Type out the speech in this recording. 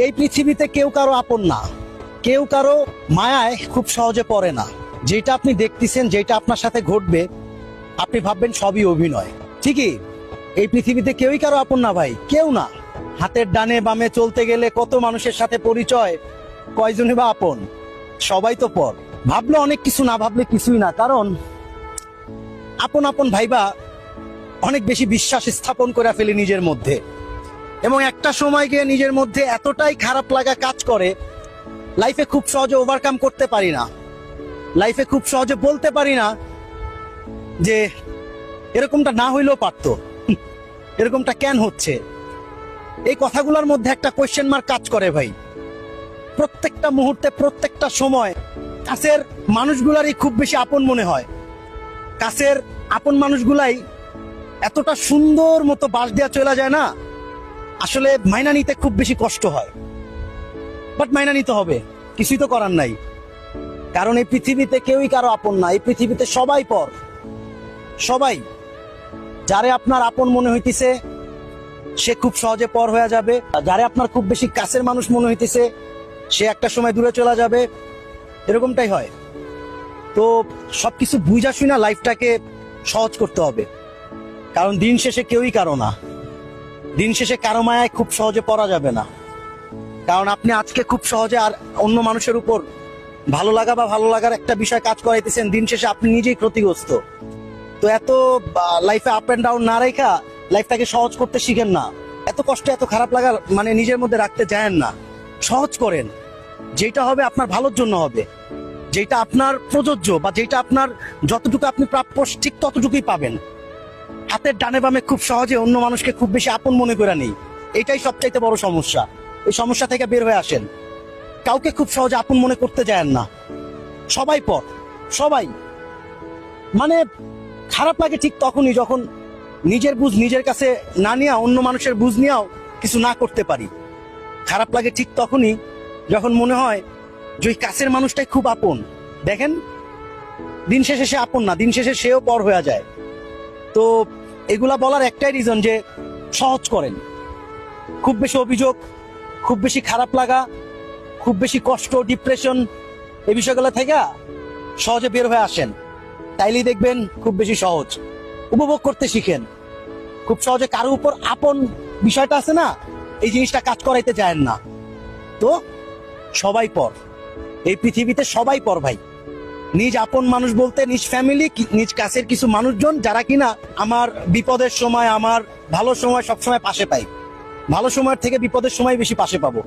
এই পৃথিবীতে কেউ কারো আপন না, কেউ কারো মায়ায় খুব সহজে পড়ে না। যেটা আপনি দেখতেছেন, যেটা আপনার সাথে ঘটবে, আপনি ভাববেন সবই অভিনয়। ঠিকই, এই পৃথিবীতে কেউই কারো আপন না ভাই, কেউ না। হাতের ডানে বামে চলতে গেলে কত মানুষের সাথে পরিচয়, কয়জনই বা আপন? সবাই তো পর। ভাবলে অনেক কিছু, না ভাবলে কিছুই না। কারণ আপন আপন ভাইবা অনেক বেশি বিশ্বাস স্থাপন করে ফেলি নিজের মধ্যে, এবং একটা সময় গিয়ে নিজের মধ্যে এতটাই খারাপ লাগা কাজ করে, লাইফে খুব সহজে ওভারকাম করতে পারি না। লাইফে খুব সহজে বলতে পারি না যে এরকমটা না হইলেও পারতো, এরকমটা কেন হচ্ছে। এই কথাগুলোর মধ্যে একটা কোয়েশ্চেন মার্ক কাজ করে ভাই। প্রত্যেকটা মুহূর্তে, প্রত্যেকটা সময় কাছের মানুষগুলারই খুব বেশি আপন মনে হয়। কাছের আপন মানুষগুলাই এতটা সুন্দর মতো বাস দেওয়া চলে যায় না, আসলে মাইনা নিতে খুব বেশি কষ্ট হয়। বাট মাইনা নিতে হবে, কিছুই তো করার নাই। কারণ এই পৃথিবীতে কেউই কারো আপন না, এই পৃথিবীতে সবাই পর। সবাই, যারে আপনার আপন মনে হইতেছে সে খুব সহজে পর হয়ে যাবে, যারে আপনার খুব বেশি কাছের মানুষ মনে হইতেছে সে একটা সময় দূরে চলে যাবে। এরকমটাই হয়। তো সবকিছু বুঝা শুনা লাইফটাকে সহজ করতে হবে। কারণ দিন শেষে কেউই কারো না, দিন শেষে কারো মায়ায় খুব সহজে পড়া যাবে না। কারণ আপনি আজকে খুব সহজে আর অন্য মানুষের উপর ভালো লাগা বা ভালো লাগার একটা বিষয় কাজ করাইতেছেন, দিন শেষে আপনি নিজেই ক্ষতিগ্রস্ত। তো এত লাইফে আপ এন্ড ডাউন না রেখা লাইফটাকে সহজ করতে শিখেন না। এত কষ্ট, এত খারাপ লাগা মানে নিজের মধ্যে রাখতে যায়েন না। সহজ করেন, যেটা হবে আপনার ভালোর জন্য হবে, যেটা আপনার প্রযোজ্য বা যেটা আপনার যতটুকু আপনি প্রাপ্য ঠিক ততটুকুই পাবেন। হাতের ডানে বামে খুব সহজে অন্য মানুষকে খুব বেশি আপন মনে করে নেই, এটাই সবচাইতে বড় সমস্যা। এই সমস্যা থেকে বের হয়ে আসেন। কাউকে খুব সহজে আপন মনে করতে যায়েন না। সবাই পর, সবাই। মানে খারাপ লাগে ঠিক তখনই যখন নিজের বুঝ নিজের কাছে না নিয়ে অন্য মানুষের বুঝ নিয়েও কিছু না করতে পারি। খারাপ লাগে ঠিক তখনই যখন মনে হয় যে ওই কাছের মানুষটাই খুব আপন। দেখেন, দিন শেষে সে আপন না, দিন শেষে সেও পর হয়ে যায়। তো এগুলা বলার একটাই রিজন যে সহজ করেন। খুব বেশি অভিযোগ, খুব বেশি খারাপ লাগা, খুব বেশি কষ্ট, ডিপ্রেশন, এই বিষয়গুলো থেকে সহজে বের হয়ে আসেন। তাইলেই দেখবেন খুব বেশি সহজ। উপভোগ করতে শিখেন। খুব সহজে কারো উপর আপন বিষয়টা আছে না, এই জিনিসটা কাজ করাইতে যায়েন না। তো সবাই পর, এই পৃথিবীতে সবাই পর ভাই। নিজ আপন মানুষ বলতে নিজ ফ্যামিলি, নিজ কাছের কিছু মানুষজন, যারা কিনা আমার বিপদের সময়, আমার ভালো সময় সবসময় পাশে পাই। ভালো সময়ের থেকে বিপদের সময় বেশি পাশে পাবো।